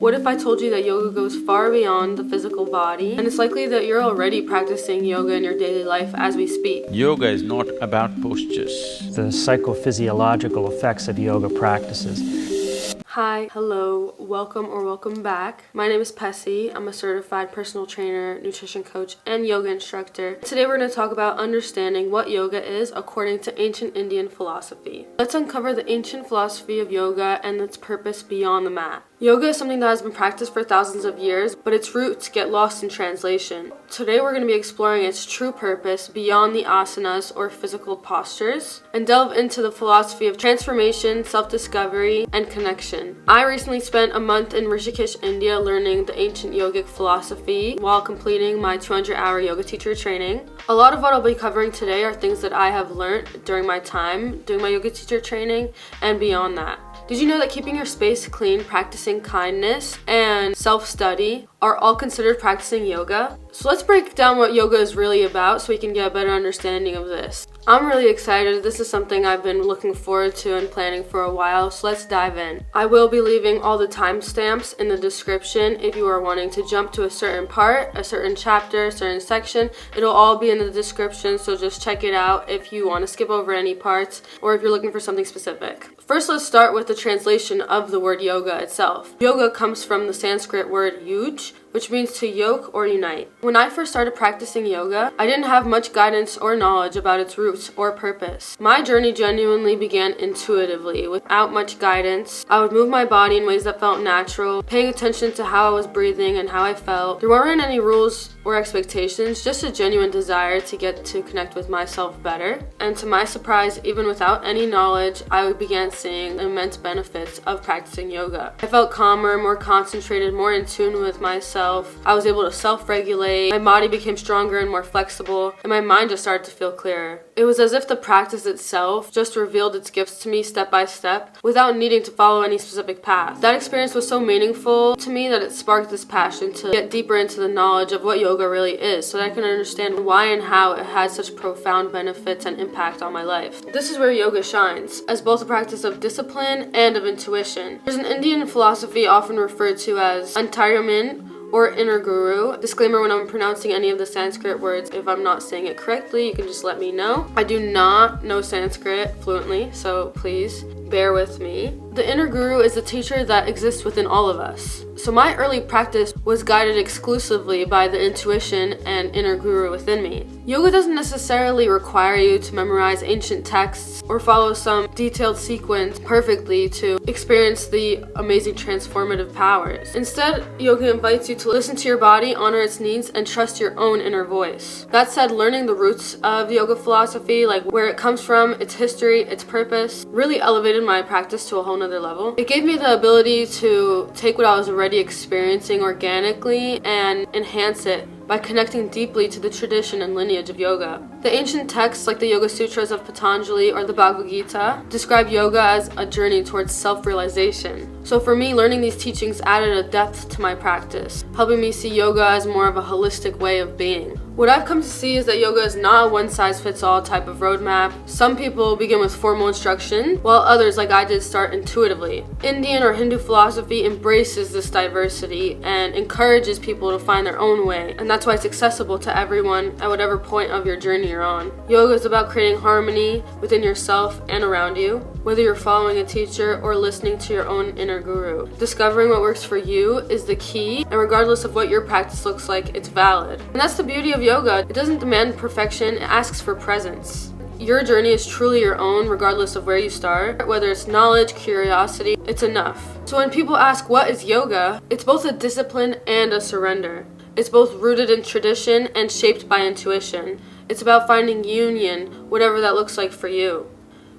What if I told you that yoga goes far beyond the physical body, and it's likely that you're already practicing yoga in your daily life as we speak? Yoga is not about postures. The psychophysiological effects of yoga practices. Hi, hello, welcome back. My name is Pessy. I'm a certified personal trainer, nutrition coach, and yoga instructor. Today we're going to talk about understanding what yoga is according to ancient Indian philosophy. Let's uncover the ancient philosophy of yoga and its purpose beyond the mat. Yoga is something that has been practiced for thousands of years, but its roots get lost in translation. Today we're going to be exploring its true purpose beyond the asanas or physical postures, and delve into the philosophy of transformation, self-discovery, and connection. I recently spent a month in Rishikesh, India learning the ancient yogic philosophy while completing my 200-hour yoga teacher training. A lot of what I'll be covering today are things that I have learned during my time doing my yoga teacher training and beyond that. Did you know that keeping your space clean, practicing kindness, and self-study are all considered practicing yoga? So let's break down what yoga is really about so we can get a better understanding of this. I'm really excited. This is something I've been looking forward to and planning for a while, so let's dive in. I will be leaving all the timestamps in the description if you are wanting to jump to a certain part, a certain chapter, a certain section. It'll all be in the description, so just check it out if you want to skip over any parts or if you're looking for something specific. First, let's start with the translation of the word yoga itself. Yoga comes from the Sanskrit word yuj, which means to yoke or unite. When I first started practicing yoga, I didn't have much guidance or knowledge about its roots or purpose. My journey genuinely began intuitively, without much guidance. I would move my body in ways that felt natural, paying attention to how I was breathing and how I felt. There weren't any rules or expectations, just a genuine desire to get to connect with myself better. And to my surprise, even without any knowledge, I began seeing immense benefits of practicing yoga. I felt calmer, more concentrated, more in tune with myself. I was able to self-regulate, my body became stronger and more flexible, and my mind just started to feel clearer. It was as if the practice itself just revealed its gifts to me step by step without needing to follow any specific path. That experience was so meaningful to me that it sparked this passion to get deeper into the knowledge of what yoga really is so that I can understand why and how it had such profound benefits and impact on my life. This is where yoga shines, as both a practice of discipline and of intuition. There's an Indian philosophy often referred to as antaryamin, or inner guru. Disclaimer when I'm pronouncing any of the Sanskrit words, if I'm not saying it correctly, you can just let me know. I do not know Sanskrit fluently, so please bear with me. The inner guru is a teacher that exists within all of us. So my early practice was guided exclusively by the intuition and inner guru within me. Yoga doesn't necessarily require you to memorize ancient texts or follow some detailed sequence perfectly to experience the amazing transformative powers. Instead, yoga invites you to listen to your body, honor its needs, and trust your own inner voice. That said, learning the roots of yoga philosophy, like where it comes from, its history, its purpose, really elevated my practice to a whole nother level. It gave me the ability to take what I was already experiencing organically and enhance it by connecting deeply to the tradition and lineage of yoga. The ancient texts like the Yoga Sutras of Patanjali or the Bhagavad Gita describe yoga as a journey towards self-realization. So for me, learning these teachings added a depth to my practice, helping me see yoga as more of a holistic way of being. What I've come to see is that yoga is not a one-size-fits-all type of roadmap. Some people begin with formal instruction, while others, like I did, start intuitively. Indian or Hindu philosophy embraces this diversity and encourages people to find their own way, and that's why it's accessible to everyone at whatever point of your journey you're on. Yoga is about creating harmony within yourself and around you, whether you're following a teacher or listening to your own inner guru. Discovering what works for you is the key, and regardless of what your practice looks like, it's valid. And that's the beauty of yoga. It doesn't demand perfection, it asks for presence. Your journey is truly your own, regardless of where you start. Whether it's knowledge, curiosity, it's enough. So when people ask what is yoga, it's both a discipline and a surrender. It's both rooted in tradition and shaped by intuition. It's about finding union, whatever that looks like for you.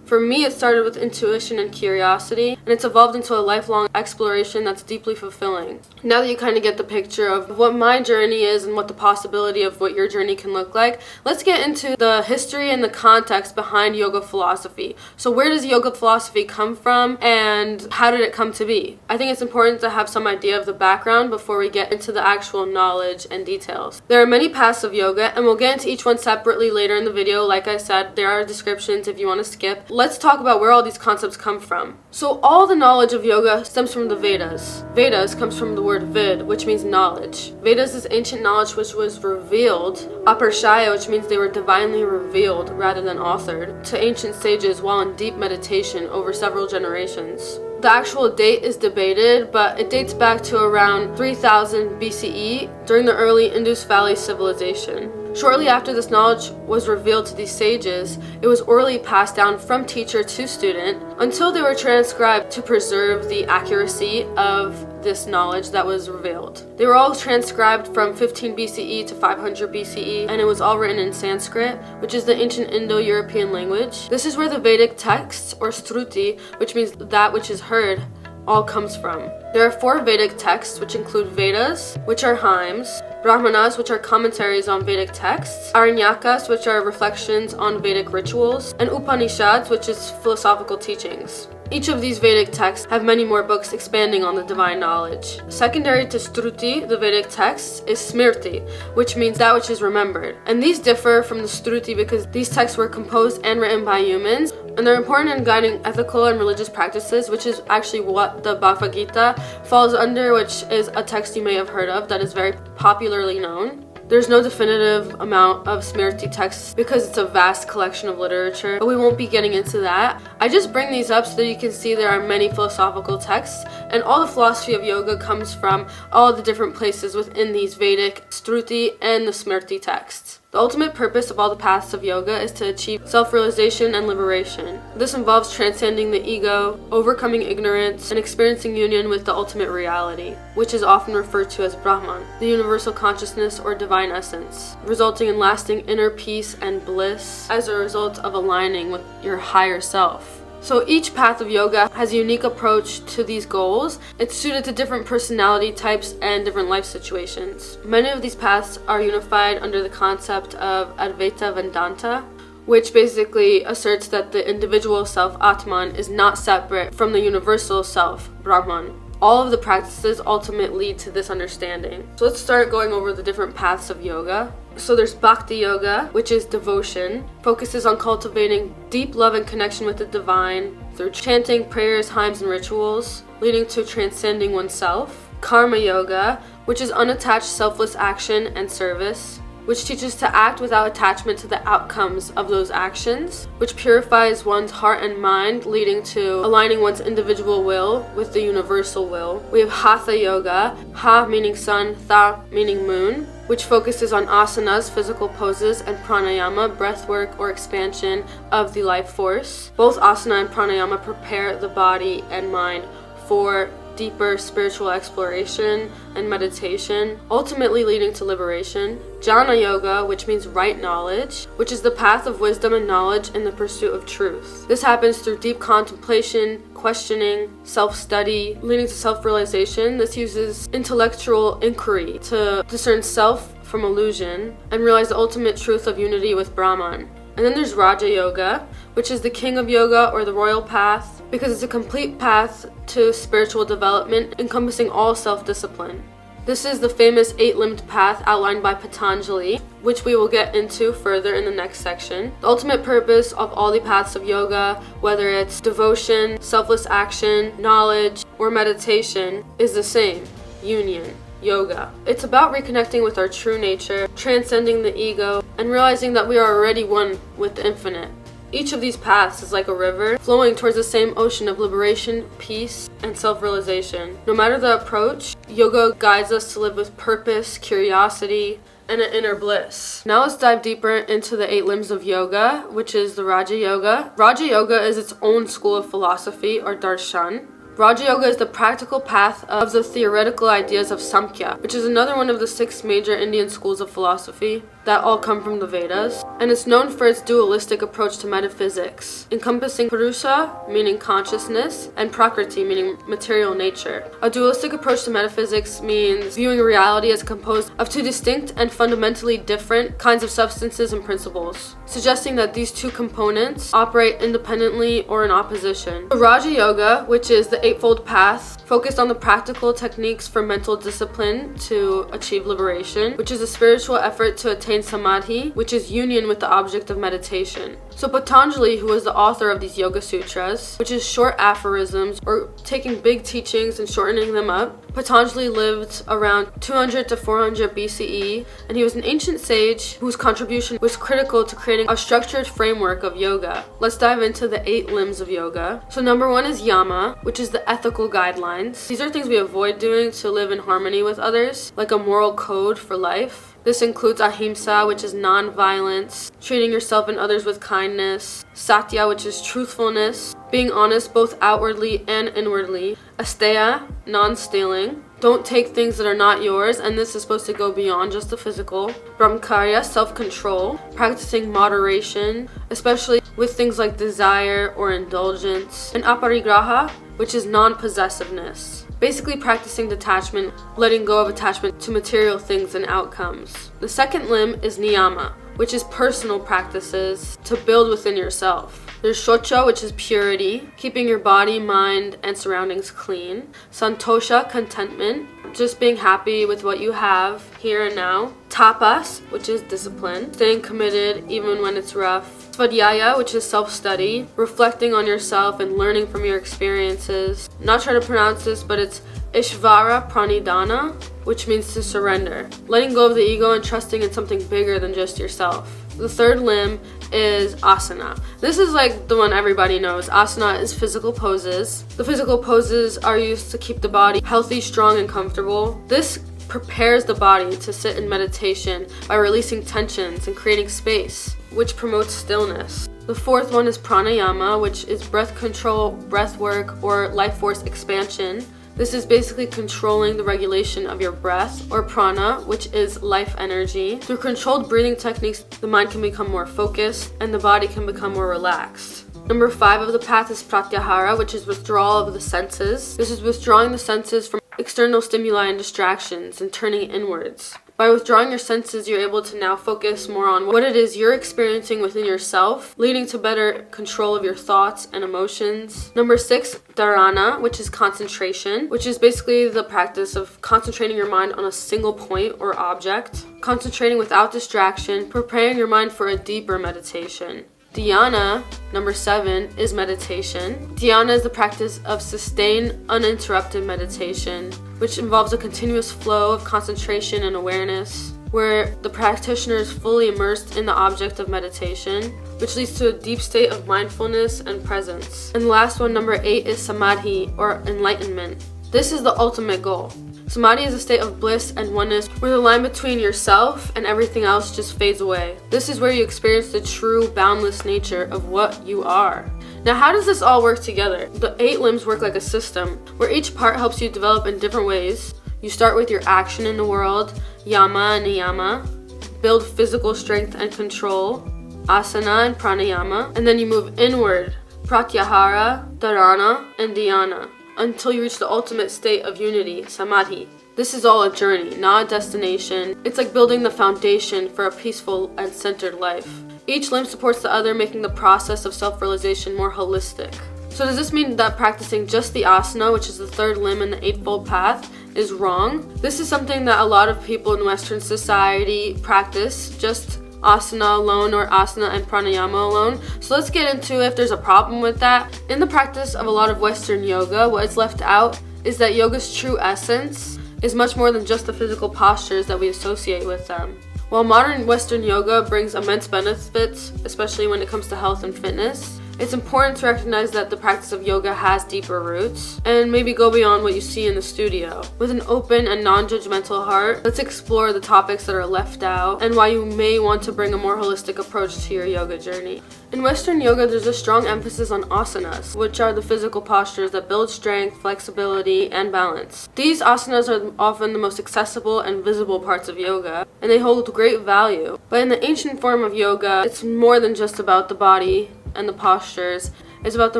For me, it started with intuition and curiosity, and it's evolved into a lifelong exploration that's deeply fulfilling. Now that you kind of get the picture of what my journey is and what the possibility of what your journey can look like, let's get into the history and the context behind yoga philosophy. So where does yoga philosophy come from, and how did it come to be? I think it's important to have some idea of the background before we get into the actual knowledge and details. There are many paths of yoga, and we'll get into each one separately later in the video. Like I said, there are descriptions if you want to skip. let's talk about where all these concepts come from. So all the knowledge of yoga stems from the Vedas. Vedas comes from the word vid, which means knowledge. Vedas is ancient knowledge which was revealed, aparshaya, which means they were divinely revealed rather than authored, to ancient sages while in deep meditation over several generations. The actual date is debated, but it dates back to around 3000 BCE during the early Indus Valley civilization. Shortly after this knowledge was revealed to these sages, it was orally passed down from teacher to student until they were transcribed to preserve the accuracy of this knowledge that was revealed. They were all transcribed from 15 BCE to 500 BCE, and it was all written in Sanskrit, which is the ancient Indo-European language. This is where the Vedic texts, or Shruti, which means that which is heard, all comes from. There are 4 Vedic texts, which include Vedas, which are hymns, Brahmanas, which are commentaries on Vedic texts, Aranyakas, which are reflections on Vedic rituals, and Upanishads, which is philosophical teachings. Each of these Vedic texts have many more books expanding on the divine knowledge. Secondary to Shruti, the Vedic texts, is Smriti, which means that which is remembered. And these differ from the Shruti because these texts were composed and written by humans, and they're important in guiding ethical and religious practices, which is actually what the Bhagavad Gita falls under, which is a text you may have heard of that is very popularly known. There's no definitive amount of Smriti texts because it's a vast collection of literature, but we won't be getting into that. I just bring these up so that you can see there are many philosophical texts, and all the philosophy of yoga comes from all the different places within these Vedic, Shruti, and the Smriti texts. The ultimate purpose of all the paths of yoga is to achieve self-realization and liberation. This involves transcending the ego, overcoming ignorance, and experiencing union with the ultimate reality, which is often referred to as Brahman, the universal consciousness or divine essence, resulting in lasting inner peace and bliss as a result of aligning with your higher self. So each path of yoga has a unique approach to these goals. It's suited to different personality types and different life situations. Many of these paths are unified under the concept of Advaita Vedanta, which basically asserts that the individual self, Atman, is not separate from the universal self, Brahman. All of the practices ultimately lead to this understanding. So let's start going over the different paths of yoga. So there's Bhakti Yoga, which is devotion, focuses on cultivating deep love and connection with the divine through chanting, prayers, hymns, and rituals, leading to transcending oneself. Karma Yoga, which is unattached selfless action and service, which teaches to act without attachment to the outcomes of those actions, which purifies one's heart and mind, leading to aligning one's individual will with the universal will. We have Hatha Yoga, Ha meaning sun, Tha meaning moon, which focuses on asanas, physical poses, and pranayama, breath work or expansion of the life force. Both asana and pranayama prepare the body and mind for deeper spiritual exploration and meditation, ultimately leading to liberation. Jhana Yoga, which means right knowledge, which is the path of wisdom and knowledge in the pursuit of truth. This happens through deep contemplation, questioning, self-study, leading to self-realization. This uses intellectual inquiry to discern self from illusion and realize the ultimate truth of unity with Brahman. And then there's Raja Yoga, which is the king of yoga or the royal path, because it's a complete path to spiritual development encompassing all self-discipline. This is the famous 8-limbed path outlined by Patanjali, which we will get into further in the next section. The ultimate purpose of all the paths of yoga, whether it's devotion, selfless action, knowledge, or meditation, is the same: union. Yoga. It's about reconnecting with our true nature, transcending the ego, and realizing that we are already one with the infinite. Each of these paths is like a river, flowing towards the same ocean of liberation, peace, and self-realization. No matter the approach, yoga guides us to live with purpose, curiosity, and an inner bliss. Now let's dive deeper into the 8 limbs of yoga, which is the Raja Yoga. Raja Yoga is its own school of philosophy, or darshan. Raja Yoga is the practical path of the theoretical ideas of Samkhya, which is another one of the 6 major Indian schools of philosophy that all come from the Vedas, and it's known for its dualistic approach to metaphysics, encompassing Purusha, meaning consciousness, and Prakriti, meaning material nature. A dualistic approach to metaphysics means viewing reality as composed of 2 distinct and fundamentally different kinds of substances and principles, suggesting that these 2 components operate independently or in opposition. The Raja Yoga, which is the 8-fold path, focused on the practical techniques for mental discipline to achieve liberation, which is a spiritual effort to attain attain samadhi, which is union with the object of meditation. So Patanjali, who was the author of these Yoga Sutras, which is short aphorisms or taking big teachings and shortening them up, Patanjali lived around 200 to 400 BCE, and he was an ancient sage whose contribution was critical to creating a structured framework of yoga. Let's dive into the 8 limbs of yoga. So number 1 is yama, which is the ethical guidelines. These are things we avoid doing to live in harmony with others, like a moral code for life. This includes ahimsa, which is non-violence, treating yourself and others with kindness, satya, which is truthfulness, being honest both outwardly and inwardly, asteya, non-stealing, don't take things that are not yours, and this is supposed to go beyond just the physical, brahmacharya, self-control, practicing moderation, especially with things like desire or indulgence, and aparigraha, which is non-possessiveness. Basically practicing detachment, letting go of attachment to material things and outcomes. The second limb is niyama, which is personal practices to build within yourself. There's shocha, which is purity, keeping your body, mind, and surroundings clean. Santosha, contentment, just being happy with what you have here and now. Tapas, which is discipline, staying committed even when it's rough. Svadhyaya, which is self-study, reflecting on yourself and learning from your experiences. Not trying to pronounce this, but it's Ishvara Pranidhana, which means to surrender. Letting go of the ego and trusting in something bigger than just yourself. The third limb is asana. This is like the one everybody knows. Asana is physical poses. The physical poses are used to keep the body healthy, strong, and comfortable. This prepares the body to sit in meditation by releasing tensions and creating space, which promotes stillness. The fourth one is pranayama, which is breath control, breath work, or life force expansion. This is basically controlling the regulation of your breath, or prana, which is life energy. Through controlled breathing techniques, the mind can become more focused and the body can become more relaxed. Number 5 of the path is pratyahara, which is withdrawal of the senses. This is withdrawing the senses from external stimuli and distractions and turning inwards. By withdrawing your senses, you're able to now focus more on what it is you're experiencing within yourself, leading to better control of your thoughts and emotions. Number 6, dharana, which is concentration, which is basically the practice of concentrating your mind on a single point or object, concentrating without distraction, preparing your mind for a deeper meditation. Dhyana, number 7, is meditation. Dhyana is the practice of sustained, uninterrupted meditation, which involves a continuous flow of concentration and awareness, where the practitioner is fully immersed in the object of meditation, which leads to a deep state of mindfulness and presence. And the last one, number 8, is samadhi, or enlightenment. This is the ultimate goal. Samadhi is a state of bliss and oneness where the line between yourself and everything else just fades away. This is where you experience the true boundless nature of what you are. Now, how does this all work together? The 8 limbs work like a system where each part helps you develop in different ways. You start with your action in the world, yama and niyama, build physical strength and control, asana and pranayama, and then you move inward, pratyahara, dharana, and dhyana, until you reach the ultimate state of unity, samadhi. This is all a journey, not a destination. It's like building the foundation for a peaceful and centered life. Each limb supports the other, making the process of self-realization more holistic. So does this mean that practicing just the asana, which is the third limb in the Eightfold Path, is wrong? This is something that a lot of people in Western society practice, just asana alone or asana and pranayama alone. So let's get into if there's a problem with that. In the practice of a lot of Western yoga, what is left out is that yoga's true essence is much more than just the physical postures that we associate with them. While modern Western yoga brings immense benefits, especially when it comes to health and fitness, it's important to recognize that the practice of yoga has deeper roots and maybe go beyond what you see in the studio. With an open and non-judgmental heart, let's explore the topics that are left out and why you may want to bring a more holistic approach to your yoga journey. In Western yoga, there's a strong emphasis on asanas, which are the physical postures that build strength, flexibility, and balance. These asanas are often the most accessible and visible parts of yoga, and they hold great value. But in the ancient form of yoga, it's more than just about the body and the postures. It's about the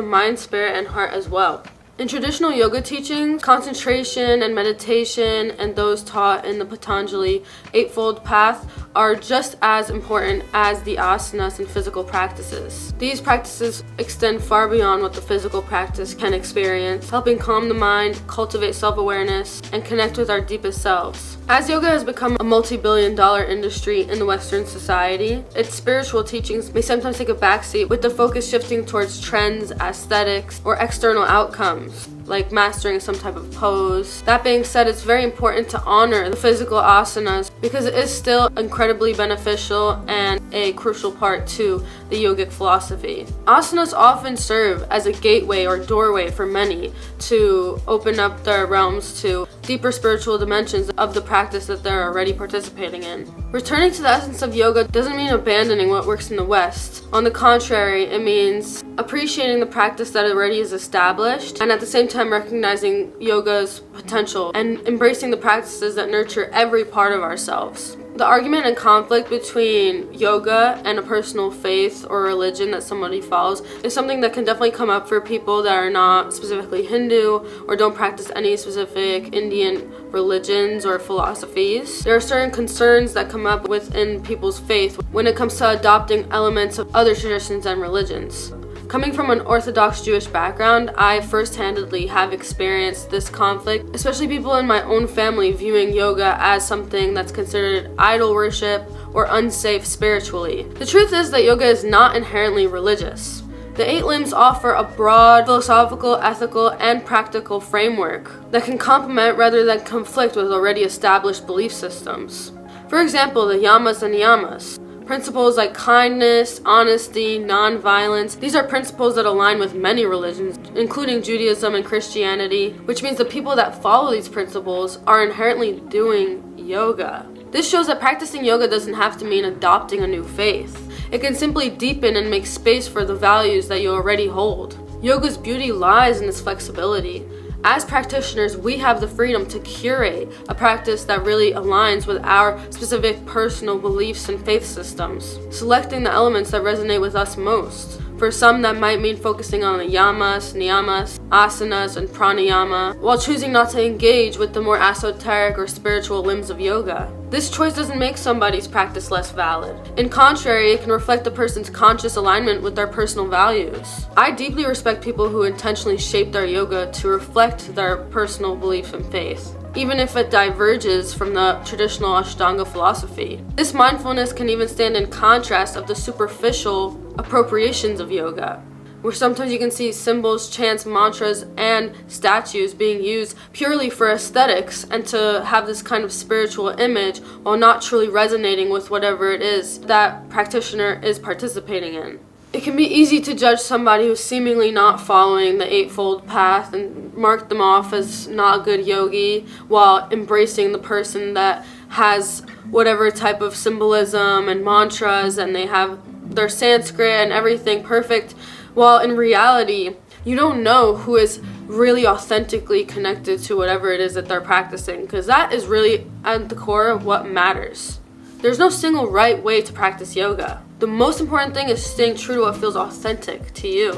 mind, spirit, and heart as well. In traditional yoga teachings, concentration and meditation and those taught in the Patanjali Eightfold Path are just as important as the asanas and physical practices. These practices extend far beyond what the physical practice can experience, helping calm the mind, cultivate self-awareness, and connect with our deepest selves. As yoga has become a multi-billion-dollar industry in the Western society, its spiritual teachings may sometimes take a backseat, with the focus shifting towards trends, aesthetics, or external outcomes, like mastering some type of pose. That being said, it's very important to honor the physical asanas because it is still incredibly beneficial and a crucial part to the yogic philosophy. Asanas often serve as a gateway or doorway for many to open up their realms to deeper spiritual dimensions of the practice that they're already participating in. Returning to the essence of yoga doesn't mean abandoning what works in the West. On the contrary, it means appreciating the practice that already is established and at the same time recognizing yoga's potential and embracing the practices that nurture every part of ourselves. The argument and conflict between yoga and a personal faith or religion that somebody follows is something that can definitely come up for people that are not specifically Hindu or don't practice any specific Indian religions or philosophies. There are certain concerns that come up within people's faith when it comes to adopting elements of other traditions and religions. Coming from an Orthodox Jewish background, I first-handedly have experienced this conflict, especially people in my own family viewing yoga as something that's considered idol worship or unsafe spiritually. The truth is that yoga is not inherently religious. The 8 limbs offer a broad philosophical, ethical, and practical framework that can complement rather than conflict with already established belief systems. For example, the yamas and niyamas. Principles like kindness, honesty, non-violence, these are principles that align with many religions, including Judaism and Christianity, which means the people that follow these principles are inherently doing yoga. This shows that practicing yoga doesn't have to mean adopting a new faith. It can simply deepen and make space for the values that you already hold. Yoga's beauty lies in its flexibility. As practitioners, we have the freedom to curate a practice that really aligns with our specific personal beliefs and faith systems, selecting the elements that resonate with us most. For some, that might mean focusing on the yamas, niyamas, asanas, and pranayama, while choosing not to engage with the more esoteric or spiritual limbs of yoga. This choice doesn't make somebody's practice less valid. In contrary, it can reflect the person's conscious alignment with their personal values. I deeply respect people who intentionally shape their yoga to reflect their personal beliefs and faith, even if it diverges from the traditional Ashtanga philosophy. This mindfulness can even stand in contrast of the superficial appropriations of yoga, where sometimes you can see symbols, chants, mantras, and statues being used purely for aesthetics and to have this kind of spiritual image while not truly resonating with whatever it is that practitioner is participating in. It can be easy to judge somebody who's seemingly not following the Eightfold Path and mark them off as not a good yogi while embracing the person that has whatever type of symbolism and mantras and they have their Sanskrit and everything perfect, while in reality, you don't know who is really authentically connected to whatever it is that they're practicing, because that is really at the core of what matters. There's no single right way to practice yoga. The most important thing is staying true to what feels authentic to you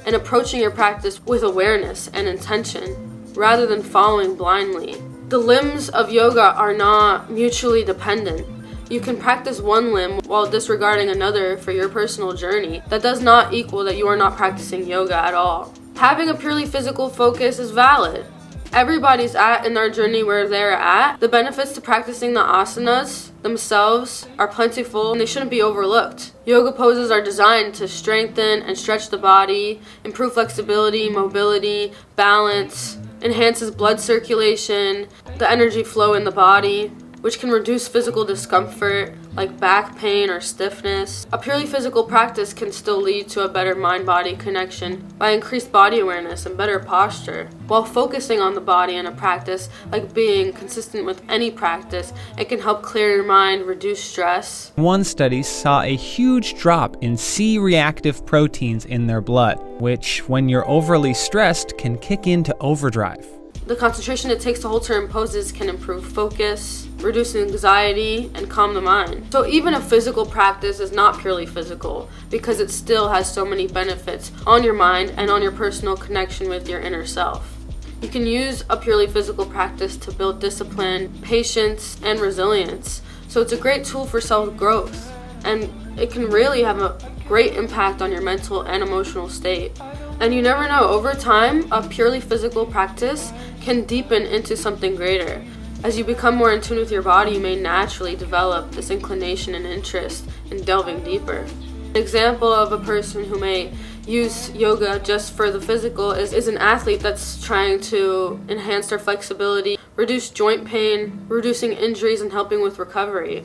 and approaching your practice with awareness and intention rather than following blindly. The limbs of yoga are not mutually dependent. You can practice one limb while disregarding another for your personal journey. That does not equal that you are not practicing yoga at all. Having a purely physical focus is valid. Everybody's at in their journey where they're at. The benefits to practicing the asanas themselves are plentiful and they shouldn't be overlooked. Yoga poses are designed to strengthen and stretch the body, improve flexibility, mobility, balance, enhances blood circulation, the energy flow in the body, which can reduce physical discomfort like back pain or stiffness. A purely physical practice can still lead to a better mind-body connection by increased body awareness and better posture. While focusing on the body in a practice, like being consistent with any practice, it can help clear your mind, reduce stress. One study saw a huge drop in C-reactive proteins in their blood, which, when you're overly stressed, can kick into overdrive. The concentration it takes to hold certain poses can improve focus, reduce anxiety, and calm the mind. So even a physical practice is not purely physical because it still has so many benefits on your mind and on your personal connection with your inner self. You can use a purely physical practice to build discipline, patience, and resilience. So it's a great tool for self-growth, and it can really have a great impact on your mental and emotional state. And you never know, over time, a purely physical practice can deepen into something greater. As you become more in tune with your body, you may naturally develop this inclination and interest in delving deeper. An example of a person who may use yoga just for the physical is an athlete that's trying to enhance their flexibility, reduce joint pain, reducing injuries, and helping with recovery.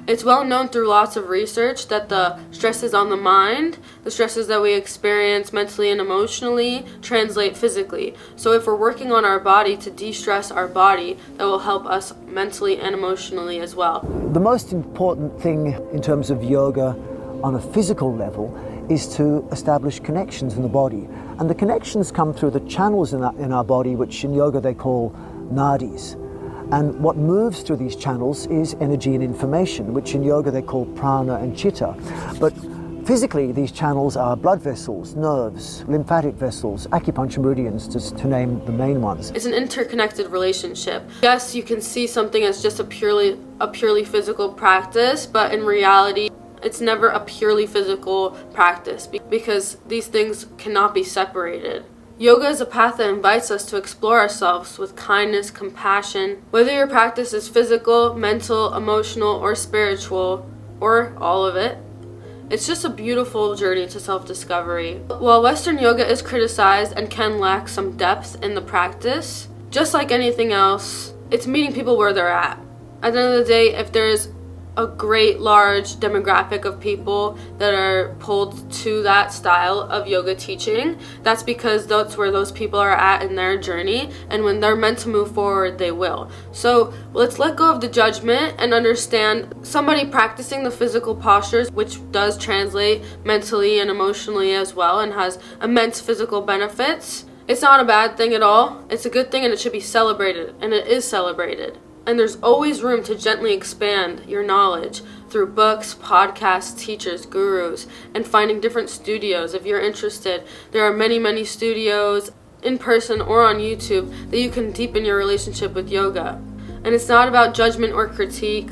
It's well known through lots of research that the stresses on the mind, the stresses that we experience mentally and emotionally, translate physically. So if we're working on our body to de-stress our body, that will help us mentally and emotionally as well. The most important thing in terms of yoga on a physical level is to establish connections in the body. And the connections come through the channels in our body, which in yoga they call nadis. And what moves through these channels is energy and information, which in yoga they call prana and chitta. But physically, these channels are blood vessels, nerves, lymphatic vessels, acupuncture meridians, just to name the main ones. It's an interconnected relationship. Yes, you can see something as just a purely physical practice, but in reality, it's never a purely physical practice because these things cannot be separated. Yoga is a path that invites us to explore ourselves with kindness, compassion. Whether your practice is physical, mental, emotional, or spiritual, or all of it, it's just a beautiful journey to self-discovery. While Western yoga is criticized and can lack some depth in the practice, just like anything else, it's meeting people where they're at. At the end of the day, if there's a great large demographic of people that are pulled to that style of yoga teaching, that's because that's where those people are at in their journey, and when they're meant to move forward, they will. So let's let go of the judgment and understand somebody practicing the physical postures, which does translate mentally and emotionally as well and has immense physical benefits. It's not a bad thing at all. It's a good thing and it should be celebrated, and it is celebrated. And there's always room to gently expand your knowledge through books, podcasts, teachers, gurus, and finding different studios. If you're interested, there are many, many studios in person or on YouTube that you can deepen your relationship with yoga. And it's not about judgment or critique,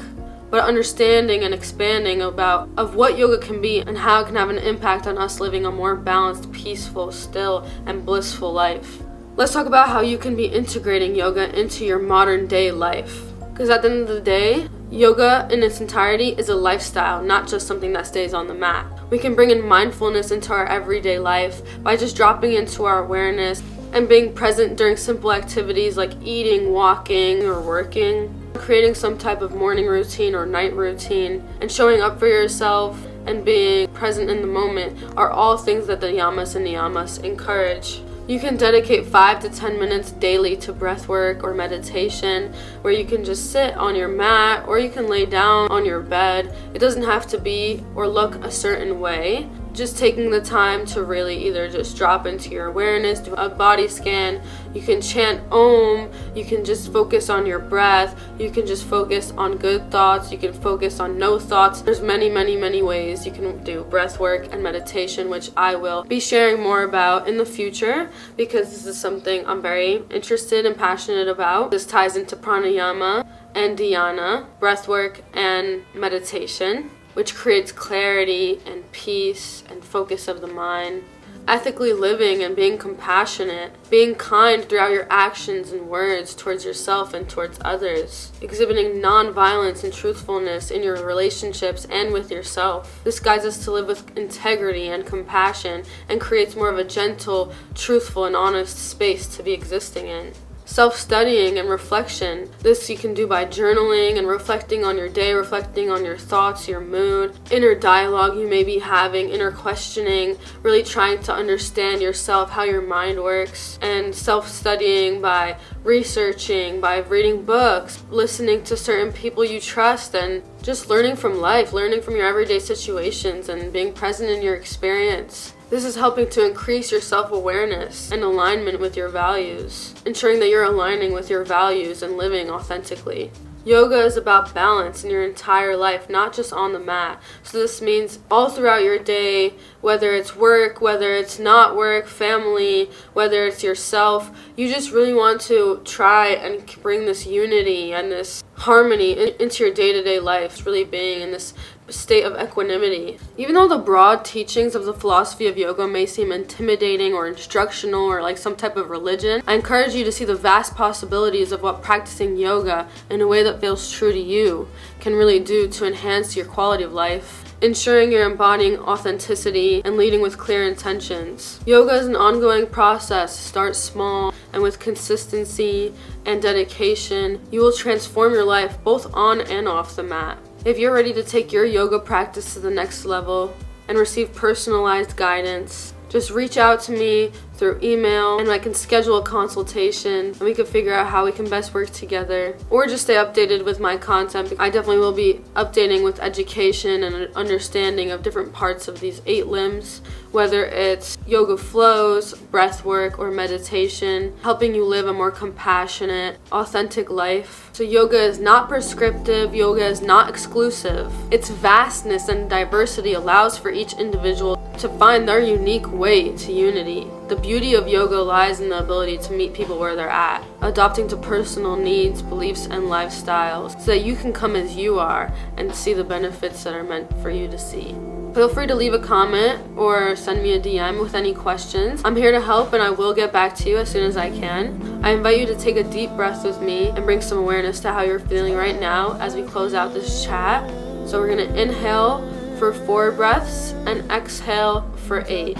but understanding and expanding of what yoga can be and how it can have an impact on us living a more balanced, peaceful, still, and blissful life. Let's talk about how you can be integrating yoga into your modern day life. Because at the end of the day, yoga in its entirety is a lifestyle, not just something that stays on the mat. We can bring in mindfulness into our everyday life by just dropping into our awareness and being present during simple activities like eating, walking, or working. Creating some type of morning routine or night routine and showing up for yourself and being present in the moment are all things that the yamas and niyamas encourage. You can dedicate 5 to 10 minutes daily to breath work or meditation, where you can just sit on your mat or you can lay down on your bed. It doesn't have to be or look a certain way. Just taking the time to really either just drop into your awareness, do a body scan. You can chant Om, you can just focus on your breath, you can just focus on good thoughts, you can focus on no thoughts. There's many, many, many ways you can do breath work and meditation, which I will be sharing more about in the future because this is something I'm very interested and passionate about. This ties into pranayama and dhyana, breath work and meditation, which creates clarity and peace and focus of the mind. Ethically living and being compassionate, being kind throughout your actions and words towards yourself and towards others, exhibiting non-violence and truthfulness in your relationships and with yourself. This guides us to live with integrity and compassion and creates more of a gentle, truthful, and honest space to be existing in. Self-studying and reflection. This you can do by journaling and reflecting on your day, reflecting on your thoughts, your mood, inner dialogue you may be having, inner questioning, really trying to understand yourself, how your mind works, and self-studying by researching, by reading books, listening to certain people you trust, and just learning from life, learning from your everyday situations and being present in your experience. This is helping to increase your self-awareness and alignment with your values, ensuring that you're aligning with your values and living authentically. Yoga is about balance in your entire life, not just on the mat. So this means all throughout your day, whether it's work, whether it's not work, family, whether it's yourself, you just really want to try and bring this unity and this harmony into your day-to-day life, really being in this state of equanimity. Even though the broad teachings of the philosophy of yoga may seem intimidating or instructional or like some type of religion, I encourage you to see the vast possibilities of what practicing yoga in a way that feels true to you can really do to enhance your quality of life, ensuring you're embodying authenticity and leading with clear intentions. Yoga is an ongoing process. Start small, and with consistency and dedication, you will transform your life both on and off the mat. If you're ready to take your yoga practice to the next level and receive personalized guidance, just reach out to me through email and I can schedule a consultation and we can figure out how we can best work together, or just stay updated with my content. I definitely will be updating with education and an understanding of different parts of these 8 limbs, whether it's yoga flows, breath work, or meditation, helping you live a more compassionate, authentic life. So yoga is not prescriptive, yoga is not exclusive. Its vastness and diversity allows for each individual to find their unique way to unity. The beauty of yoga lies in the ability to meet people where they're at, adapting to personal needs, beliefs, and lifestyles, so that you can come as you are and see the benefits that are meant for you to see. Feel free to leave a comment or send me a DM with any questions. I'm here to help and I will get back to you as soon as I can. I invite you to take a deep breath with me and bring some awareness to how you're feeling right now as we close out this chat. So we're going to inhale for 4 breaths and exhale for 8.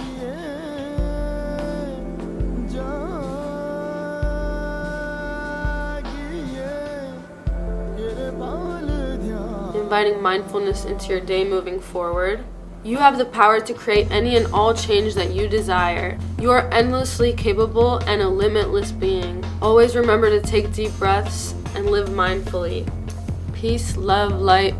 Inviting mindfulness into your day moving forward. You have the power to create any and all change that you desire. You are endlessly capable and a limitless being. Always remember to take deep breaths and live mindfully. Peace, love, light,